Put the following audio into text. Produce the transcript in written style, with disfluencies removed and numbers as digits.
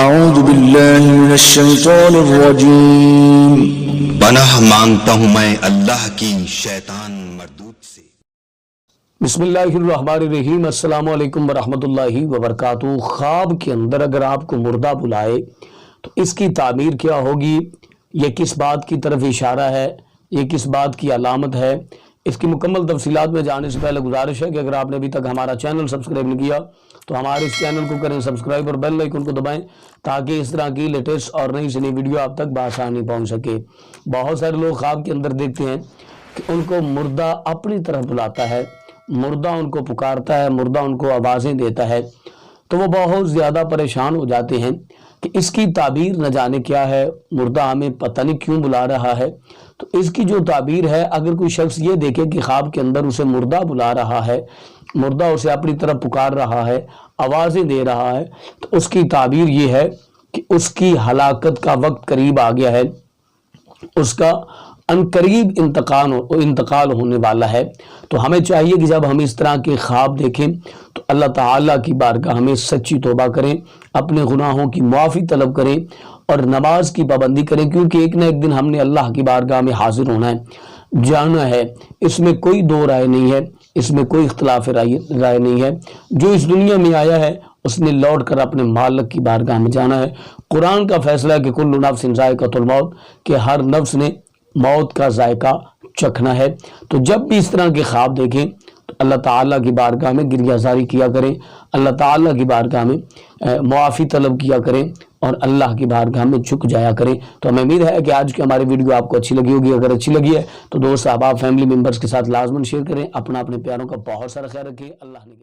اعوذ باللہ من الشیطان الرجیم۔ پناہ مانگتا ہوں میں اللہ کی شیطان مردود سے۔ بسم اللہ الرحمن الرحیم۔ السلام علیکم ورحمۃ اللہ وبرکاتہ۔ خواب کے اندر اگر آپ کو مردہ بلائے تو اس کی تعبیر کیا ہوگی؟ یہ کس بات کی طرف اشارہ ہے؟ یہ کس بات کی علامت ہے؟ اس کی مکمل تفصیلات میں جانے سے پہلے گزارش ہے کہ اگر آپ نے ابھی تک ہمارا چینل سبسکرائب نہیں کیا تو ہمارے اس چینل کو کریں سبسکرائب اور بیل آئیکن کو دبائیں تاکہ اس طرح کی لیٹسٹ اور نئی سے نئی ویڈیو آپ تک بآسانی پہنچ سکے۔ بہت سارے لوگ خواب کے اندر دیکھتے ہیں کہ ان کو مردہ اپنی طرف بلاتا ہے، مردہ ان کو پکارتا ہے، مردہ ان کو آوازیں دیتا ہے، تو وہ بہت زیادہ پریشان ہو جاتے ہیں کہ اس کی تعبیر نہ جانے کیا ہے، مردہ ہمیں پتہ نہیں کیوں بلا رہا ہے۔ تو اس کی جو تعبیر ہے، اگر کوئی شخص یہ دیکھے کہ خواب کے اندر اسے مردہ بلا رہا ہے، مردہ اسے اپنی طرف پکار رہا ہے، آوازیں دے رہا ہے، تو اس کی تعبیر یہ ہے کہ اس کی ہلاکت کا وقت قریب آ گیا ہے، اس کا عنقریب انتقال ہونے والا ہے۔ تو ہمیں چاہیے کہ جب ہم اس طرح کے خواب دیکھیں تو اللہ تعالیٰ کی بارگاہ میں سچی توبہ کریں، اپنے گناہوں کی معافی طلب کریں اور نماز کی پابندی کریں، کیونکہ ایک نہ ایک دن ہم نے اللہ کی بارگاہ میں حاضر ہونا ہے، جانا ہے۔ اس میں کوئی دو رائے نہیں ہے، اس میں کوئی اختلاف رائے نہیں ہے۔ جو اس دنیا میں آیا ہے اس نے لوٹ کر اپنے مالک کی بارگاہ میں جانا ہے۔ قرآن کا فیصلہ ہے کہ کل نفس ذائقۃ الموت، کہ ہر نفس نے موت کا ذائقہ چکھنا ہے۔ تو جب بھی اس طرح کے خواب دیکھیں تو اللہ تعالیٰ کی بارگاہ میں گریہ زاری کیا کریں، اللہ تعالیٰ کی بارگاہ میں معافی طلب کیا کریں اور اللہ کی بارگاہ میں جھک جایا کریں۔ تو ہمیں امید ہے کہ آج کی ہماری ویڈیو آپ کو اچھی لگی ہوگی۔ اگر اچھی لگی ہے تو دوست احباب فیملی ممبرس کے ساتھ لازماً شیئر کریں۔ اپنے پیاروں کا بہت سارا خیال رکھیں۔ اللہ نے